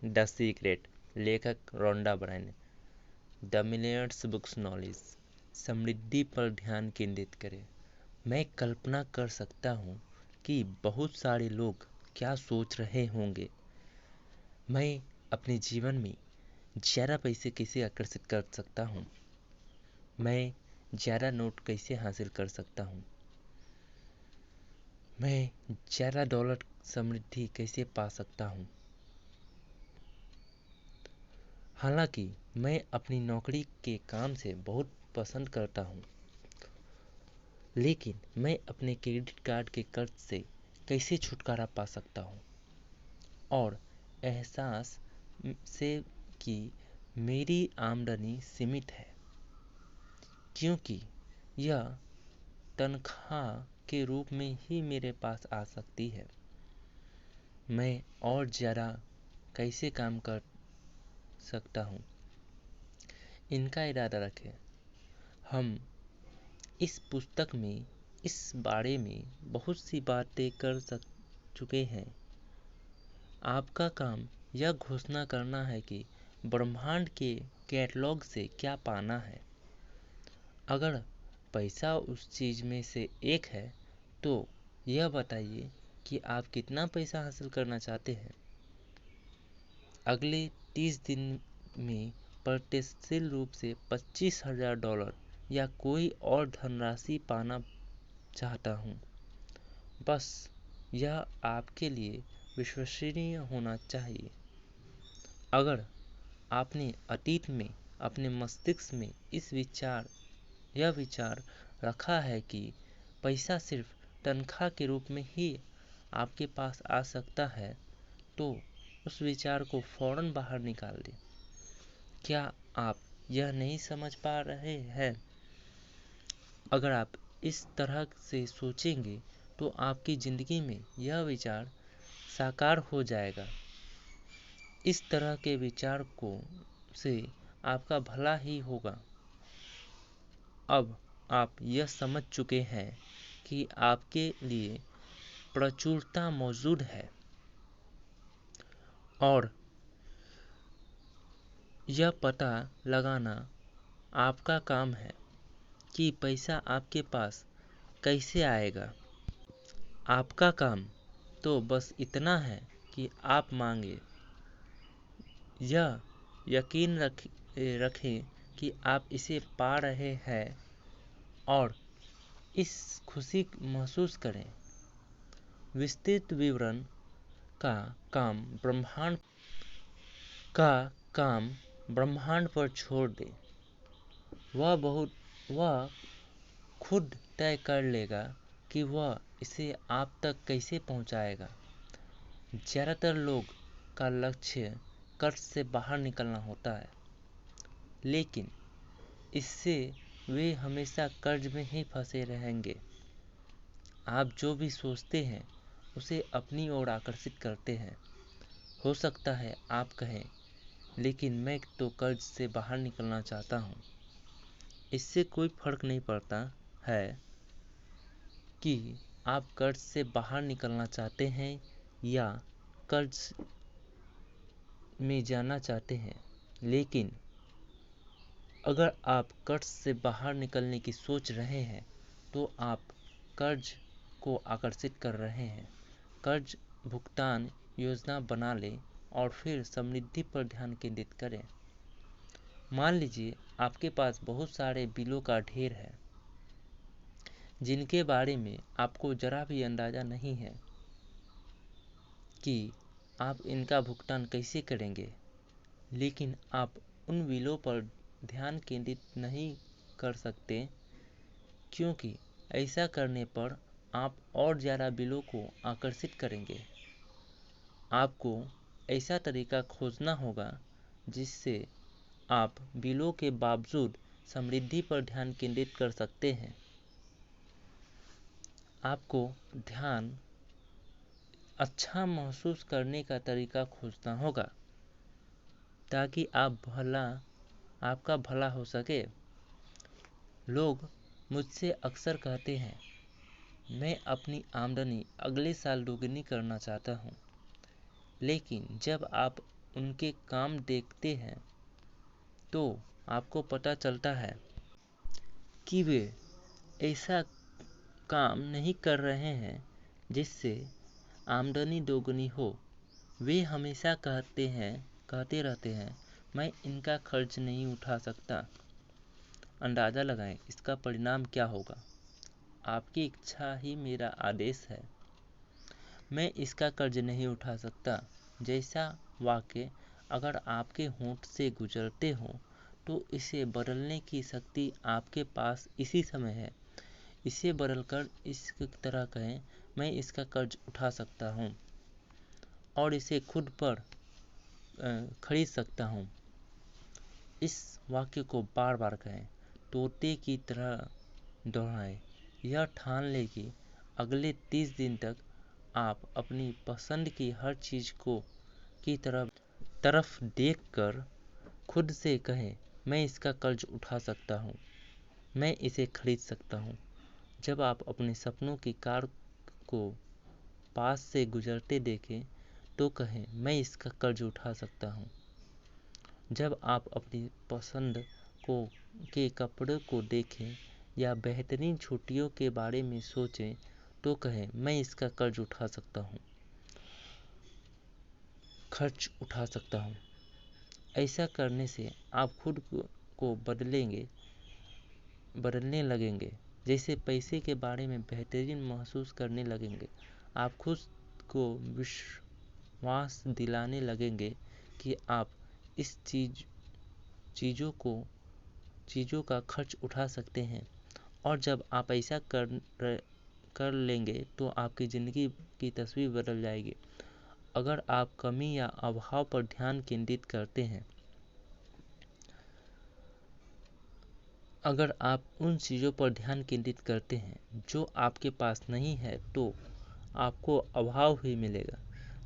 The secret, लेखक रोंडा Brian. The मिलियर्स books knowledge, समृद्धि पर ध्यान केंद्रित करें। मैं कल्पना कर सकता हूँ कि बहुत सारे लोग क्या सोच रहे होंगे। मैं अपने जीवन में ज़्यादा पैसे कैसे आकर्षित कर सकता हूँ, मैं ज़्यादा नोट कैसे हासिल कर सकता हूँ, मैं ज़्यादा दौलत समृद्धि कैसे पा सकता हूँ। हालांकि मैं अपनी नौकरी के काम से बहुत पसंद करता हूँ, लेकिन मैं अपने क्रेडिट कार्ड के कर्ज से कैसे छुटकारा पा सकता हूँ, और एहसास से कि मेरी आमदनी सीमित है, क्योंकि यह तनख्वाह के रूप में ही मेरे पास आ सकती है। मैं और ज़्यादा कैसे काम कर सकता हूँ, इनका इरादा रखें। हम इस पुस्तक में इस बारे में बहुत सी बातें कर चुके हैं। आपका काम यह घोषणा करना है कि ब्रह्मांड के कैटलॉग से क्या पाना है। अगर पैसा उस चीज़ में से एक है, तो यह बताइए कि आप कितना पैसा हासिल करना चाहते हैं। अगले 30 दिन में प्रतिशतशील रूप से $25,000 या कोई और धनराशि पाना चाहता हूँ। बस यह आपके लिए विश्वसनीय होना चाहिए। अगर आपने अतीत में अपने मस्तिष्क में यह विचार रखा है कि पैसा सिर्फ तनख्वाह के रूप में ही आपके पास आ सकता है, तो उस विचार को फौरन बाहर निकाल दें। क्या आप यह नहीं समझ पा रहे हैं? अगर आप इस तरह से सोचेंगे तो आपकी ज़िंदगी में यह विचार साकार हो जाएगा। इस तरह के विचार से आपका भला ही होगा। अब आप यह समझ चुके हैं कि आपके लिए प्रचुरता मौजूद है, और यह पता लगाना आपका काम है कि पैसा आपके पास कैसे आएगा। आपका काम तो बस इतना है कि आप मांगे। यह यकीन रखें कि आप इसे पा रहे हैं और इस खुशी महसूस करें। विस्तृत विवरण का काम ब्रह्मांड पर छोड़ दें। वह खुद तय कर लेगा कि वह इसे आप तक कैसे पहुंचाएगा। ज़्यादातर लोग का लक्ष्य कर्ज से बाहर निकलना होता है, लेकिन इससे वे हमेशा कर्ज में ही फंसे रहेंगे। आप जो भी सोचते हैं उसे अपनी ओर आकर्षित करते हैं। हो सकता है आप कहें, लेकिन मैं तो कर्ज से बाहर निकलना चाहता हूँ। इससे कोई फर्क नहीं पड़ता है कि आप कर्ज से बाहर निकलना चाहते हैं या कर्ज में जाना चाहते हैं, लेकिन अगर आप कर्ज से बाहर निकलने की सोच रहे हैं तो आप कर्ज को आकर्षित कर रहे हैं। कर्ज भुगतान योजना बना लें और फिर समृद्धि पर ध्यान केंद्रित करें। मान लीजिए आपके पास बहुत सारे बिलों का ढेर है, जिनके बारे में आपको जरा भी अंदाजा नहीं है कि आप इनका भुगतान कैसे करेंगे। लेकिन आप उन बिलों पर ध्यान केंद्रित नहीं कर सकते, क्योंकि ऐसा करने पर आप और ज़्यादा बिलों को आकर्षित करेंगे। आपको ऐसा तरीका खोजना होगा जिससे आप बिलों के बावजूद समृद्धि पर ध्यान केंद्रित कर सकते हैं। आपको ध्यान अच्छा महसूस करने का तरीका खोजना होगा ताकि आपका भला हो सके। लोग मुझसे अक्सर कहते हैं, मैं अपनी आमदनी अगले साल दोगुनी करना चाहता हूँ। लेकिन जब आप उनके काम देखते हैं तो आपको पता चलता है कि वे ऐसा काम नहीं कर रहे हैं जिससे आमदनी दोगुनी हो। वे हमेशा कहते रहते हैं, मैं इनका खर्च नहीं उठा सकता। अंदाज़ा लगाएं इसका परिणाम क्या होगा। आपकी इच्छा ही मेरा आदेश है। मैं इसका कर्ज नहीं उठा सकता जैसा वाक्य अगर आपके होंठ से गुजरते हो तो इसे बदलने की शक्ति आपके पास इसी समय है। इसे बदलकर इस तरह कहें, मैं इसका कर्ज उठा सकता हूँ और इसे खुद पर खरीद सकता हूँ। इस वाक्य को बार बार कहें, तोते की तरह दोहराएं। यह ठान लें कि अगले 30 दिन तक आप अपनी पसंद की हर चीज की तरफ देखकर खुद से कहें, मैं इसका कर्ज उठा सकता हूँ, मैं इसे खरीद सकता हूँ। जब आप अपने सपनों की कार को पास से गुजरते देखें तो कहें, मैं इसका कर्ज उठा सकता हूँ। जब आप अपनी पसंद के कपड़े को देखें या बेहतरीन छुट्टियों के बारे में सोचें तो कहें, मैं इसका कर्ज उठा सकता हूँ, खर्च उठा सकता हूँ। ऐसा करने से आप खुद को बदलने लगेंगे। जैसे पैसे के बारे में बेहतरीन महसूस करने लगेंगे। आप खुद को विश्वास दिलाने लगेंगे कि आप इस चीज़ों का खर्च उठा सकते हैं। और जब आप ऐसा कर लेंगे तो आपकी ज़िंदगी की तस्वीर बदल जाएगी। अगर आप कमी या अभाव पर ध्यान केंद्रित करते हैं, अगर आप उन चीज़ों पर ध्यान केंद्रित करते हैं जो आपके पास नहीं है तो आपको अभाव ही मिलेगा।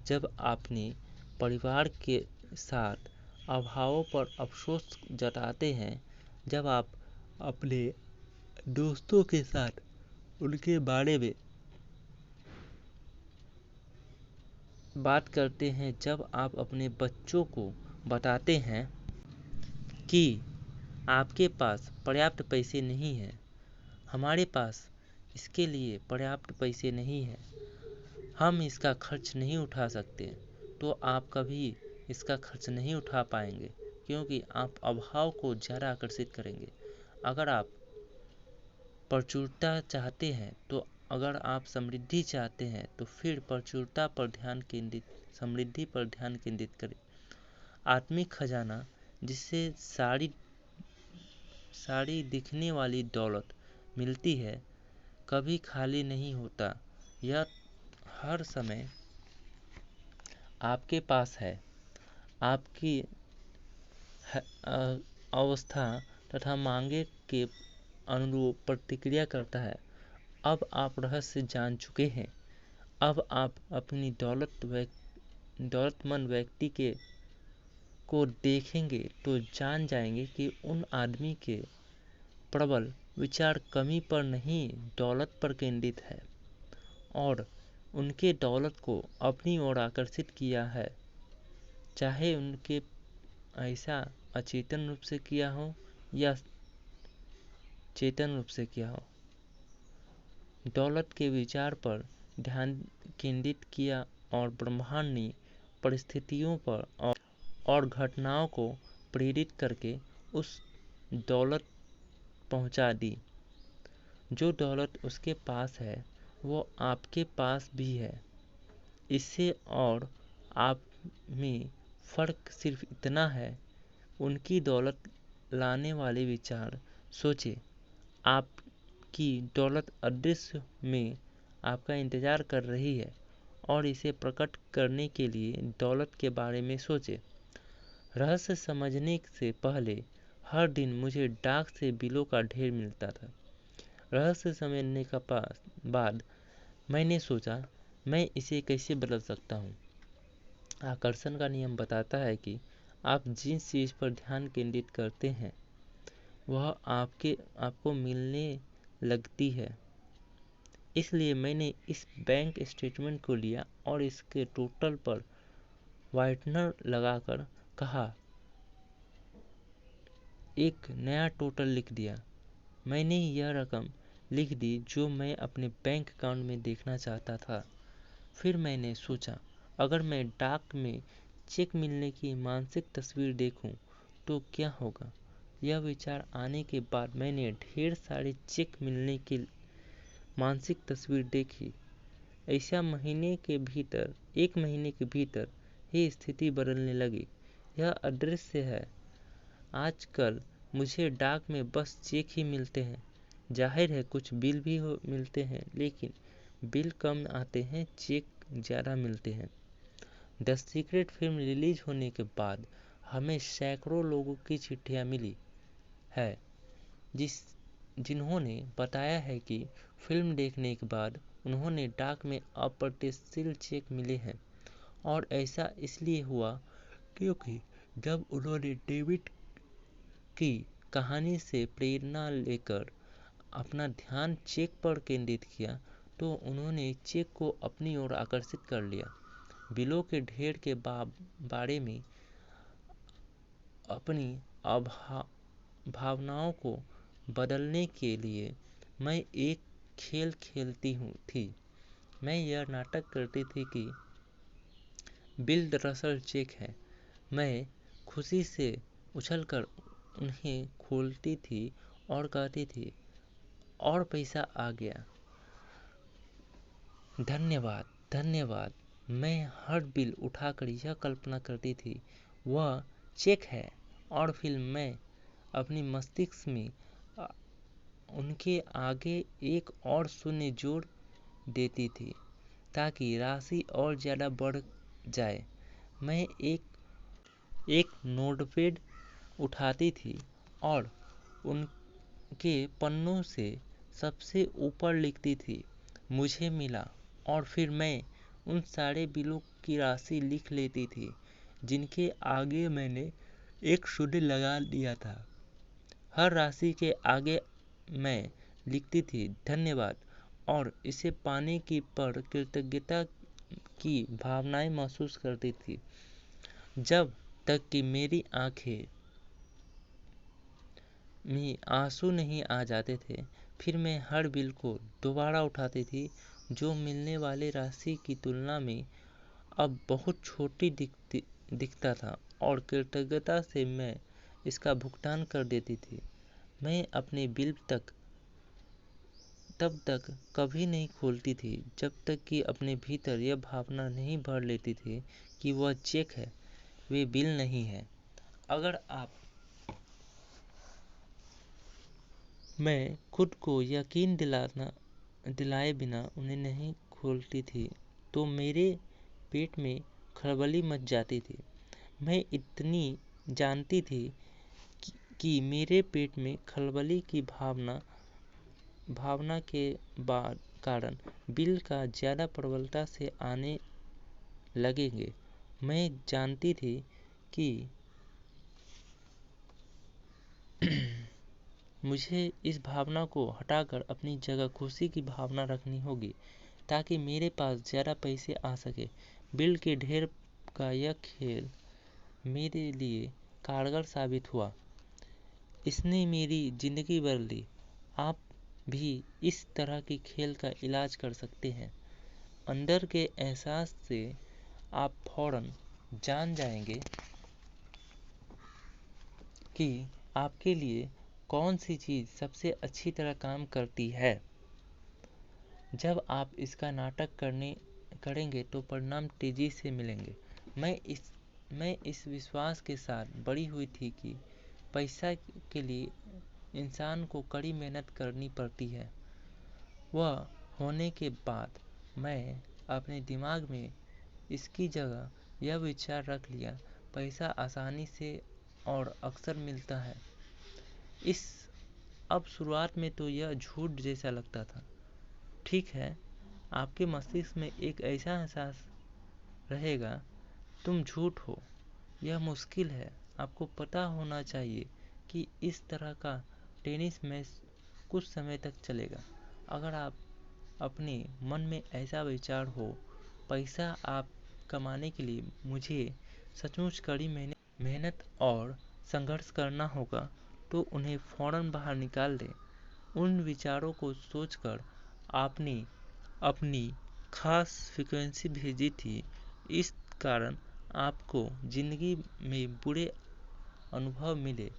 जब अपने परिवार के साथ अभावों पर अफसोस जताते हैं, जब आप अपने दोस्तों के साथ उनके बारे में बात करते हैं, जब आप अपने बच्चों को बताते हैं कि आपके पास पर्याप्त पैसे नहीं हैं, हमारे पास इसके लिए पर्याप्त पैसे नहीं हैं, हम इसका खर्च नहीं उठा सकते, तो आप कभी इसका खर्च नहीं उठा पाएंगे क्योंकि आप अभाव को ज़्यादा आकर्षित करेंगे। अगर आप प्रचुरता चाहते हैं तो अगर आप समृद्धि चाहते हैं तो फिर समृद्धि पर ध्यान केंद्रित करें। आत्मिक खजाना, जिससे सारी दिखने वाली दौलत मिलती है, कभी खाली नहीं होता। यह हर समय आपके पास है। आपकी अवस्था तथा मांगे के अनुरूप प्रतिक्रिया करता है। अब आप रहस्य जान चुके हैं। अब आप अपनी दौलतमंद व्यक्ति को देखेंगे तो जान जाएंगे कि उन आदमी के प्रबल विचार कमी पर नहीं, दौलत पर केंद्रित है और उनके दौलत को अपनी ओर आकर्षित किया है, चाहे उनके ऐसा अचेतन रूप से किया हो या चेतन रूप से किया हो। दौलत के विचार पर ध्यान केंद्रित किया और ब्रह्मांड ने परिस्थितियों पर और घटनाओं को प्रेरित करके उस दौलत पहुंचा दी। जो दौलत उसके पास है वो आपके पास भी है। इससे और आप में फर्क सिर्फ इतना है, उनकी दौलत लाने वाले विचार। सोचे, आपकी दौलत अदृश्य में आपका इंतजार कर रही है और इसे प्रकट करने के लिए दौलत के बारे में सोचे। रहस्य समझने से पहले हर दिन मुझे डाक से बिलों का ढेर मिलता था। रहस्य समझने का बाद मैंने सोचा, मैं इसे कैसे बदल सकता हूँ। आकर्षण का नियम बताता है कि आप जिस चीज़ पर ध्यान केंद्रित करते हैं वह आपको मिलने लगती है। इसलिए मैंने इस बैंक स्टेटमेंट को लिया और इसके टोटल पर व्हाइटनर लगाकर कहा, एक नया टोटल लिख दिया। मैंने यह रकम लिख दी जो मैं अपने बैंक अकाउंट में देखना चाहता था। फिर मैंने सोचा, अगर मैं डाक में चेक मिलने की मानसिक तस्वीर देखूं तो क्या होगा। यह विचार आने के बाद मैंने ढेर सारे चेक मिलने की मानसिक तस्वीर देखी। ऐसा एक महीने के भीतर ही स्थिति बदलने लगी। यह अदृश्य है। आजकल मुझे डाक में बस चेक ही मिलते हैं। जाहिर है कुछ बिल भी मिलते हैं, लेकिन बिल कम आते हैं, चेक ज़्यादा मिलते हैं। द सीक्रेट फिल्म रिलीज होने के बाद हमें सैकड़ों लोगों की चिट्ठियां मिली है जिन्होंने बताया है कि फिल्म देखने के बाद उन्होंने डाक में अप्रत्याशित चेक मिले हैं। और ऐसा इसलिए हुआ क्योंकि जब उन्होंने डेविड की कहानी से प्रेरणा लेकर अपना ध्यान चेक पर केंद्रित किया तो उन्होंने चेक को अपनी ओर आकर्षित कर लिया। बिलों के ढेर के बारे में अपनी भावनाओं को बदलने के लिए मैं एक खेल खेलती थी। मैं यह नाटक करती थी कि बिल दरअसल चेक है। मैं खुशी से उछलकर उन्हें खोलती थी और कहती थी, और पैसा आ गया, धन्यवाद धन्यवाद। मैं हर बिल उठाकर यह कल्पना करती थी वह चेक है, और फिर मैं अपनी मस्तिष्क में उनके आगे एक और शून्य जोड़ देती थी ताकि राशि और ज़्यादा बढ़ जाए। मैं एक नोटपैड उठाती थी और उनके पन्नों से सबसे ऊपर लिखती थी, मुझे मिला। और फिर मैं उन सारे बिलों की राशि लिख लेती थी जिनके आगे मैंने एक शून्य लगा दिया था। हर राशि के आगे मैं लिखती थी धन्यवाद और इसे पाने की पर कृतज्ञता की भावनाएं महसूस करती थी। जब तक कि मेरी आंखें में आंसू नहीं आ जाते थे। फिर मैं हर बिल को दोबारा उठाती थी जो मिलने वाली राशि की तुलना में अब बहुत छोटी दिखता था, और कृतज्ञता से मैं इसका भुगतान कर देती थी। मैं अपने बिल तब तक कभी नहीं खोलती थी जब तक कि अपने भीतर यह भावना नहीं भर लेती थी कि वह चेक है, वे बिल नहीं है। अगर मैं खुद को यकीन दिलाए बिना उन्हें नहीं खोलती थी तो मेरे पेट में खलबली मच जाती थी। मैं इतनी जानती थी कि मेरे पेट में खलबली की भावना के कारण बिल का ज़्यादा प्रबलता से आने लगेंगे। मैं जानती थी कि मुझे इस भावना को हटाकर अपनी जगह खुशी की भावना रखनी होगी ताकि मेरे पास ज़्यादा पैसे आ सके। बिल के ढेर का यह खेल मेरे लिए कारगर साबित हुआ। इसने मेरी जिंदगी बदल दी। आप भी इस तरह के खेल का इलाज कर सकते हैं। अंदर के एहसास से आप फौरन जान जाएंगे कि आपके लिए कौन सी चीज़ सबसे अच्छी तरह काम करती है। जब आप इसका नाटक करेंगे तो परिणाम तेजी से मिलेंगे। मैं इस विश्वास के साथ बड़ी हुई थी कि पैसा के लिए इंसान को कड़ी मेहनत करनी पड़ती है। वह होने के बाद मैं अपने दिमाग में इसकी जगह यह विचार रख लिया, पैसा आसानी से और अक्सर मिलता है। अब शुरुआत में तो यह झूठ जैसा लगता था। ठीक है, आपके मस्तिष्क में एक ऐसा एहसास रहेगा, तुम झूठ हो, यह मुश्किल है। आपको पता होना चाहिए कि इस तरह का टेनिस मैच कुछ समय तक चलेगा। अगर आप अपने मन में ऐसा विचार हो, पैसा कमाने के लिए मुझे सचमुच कड़ी मेहनत और संघर्ष करना होगा तो उन्हें फौरन बाहर निकाल दें। उन विचारों को सोचकर आपने अपनी खास फ्रीक्वेंसी भेजी थी। इस कारण आपको जिंदगी में बुरे अनुभव मिले।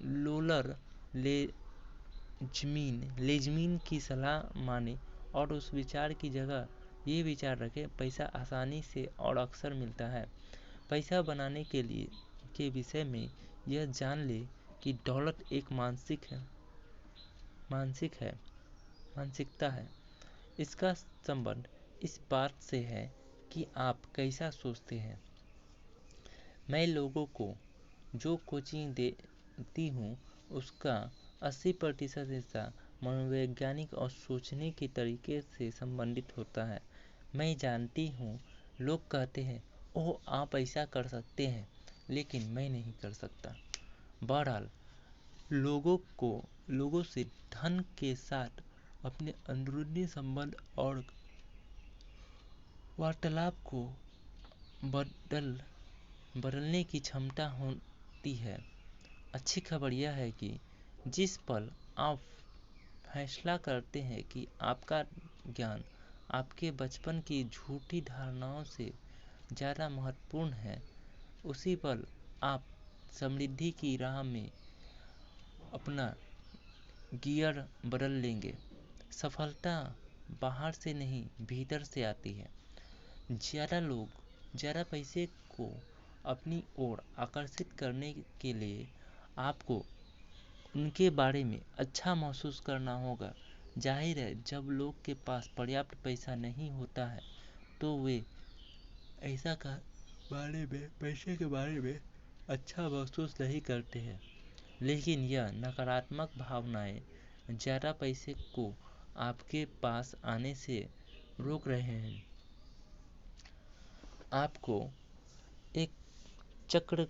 लोलर लेजमीन की सलाह माने और उस विचार की जगह ये विचार रखें, पैसा आसानी से और अक्सर मिलता है। पैसा बनाने के विषय में यह जान ले कि दौलत एक मानसिकता है। इसका संबंध इस बात से है कि आप कैसा सोचते हैं। मैं लोगों को जो कोचिंग देती हूँ उसका 80% हिस्सा मनोवैज्ञानिक और सोचने के तरीके से संबंधित होता है। मैं जानती हूँ लोग कहते हैं, ओह आप ऐसा कर सकते हैं, लेकिन मैं नहीं कर सकता। बहरहाल लोगों से धन के साथ अपने अंदरूनी संबंध और वार्तालाप को बदलने की क्षमता होती है। अच्छी खबर यह है कि जिस पल आप फैसला करते हैं कि आपका ज्ञान आपके बचपन की झूठी धारणाओं से ज़्यादा महत्वपूर्ण है, उसी पल आप समृद्धि की राह में अपना गियर बदल लेंगे। सफलता बाहर से नहीं, भीतर से आती है। ज़्यादा लोग ज़्यादा पैसे को अपनी ओर आकर्षित करने के लिए आपको उनके बारे में अच्छा महसूस करना होगा। जाहिर है, जब लोग के पास पर्याप्त पैसा नहीं होता है तो वे पैसे के बारे में अच्छा महसूस नहीं करते हैं। लेकिन यह नकारात्मक भावनाएं ज़्यादा पैसे को आपके पास आने से रोक रहे हैं। आपको एक चक्र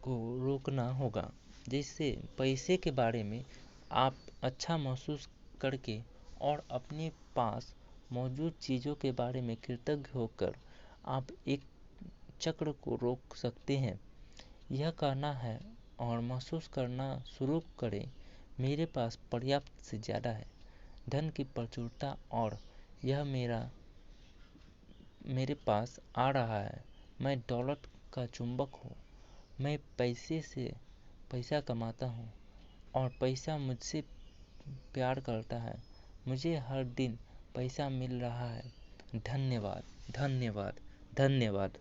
को रोकना होगा जिससे पैसे के बारे में आप अच्छा महसूस करके और अपने पास मौजूद चीज़ों के बारे में कृतज्ञ होकर आप एक चक्र को रोक सकते हैं। यह कहना है और महसूस करना शुरू करें, मेरे पास पर्याप्त से ज़्यादा है, धन की प्रचुरता, और यह मेरे पास आ रहा है। मैं दौलत का चुंबक हूँ। मैं पैसे से पैसा कमाता हूँ और पैसा मुझसे प्यार करता है। मुझे हर दिन पैसा मिल रहा है। धन्यवाद, धन्यवाद, धन्यवाद।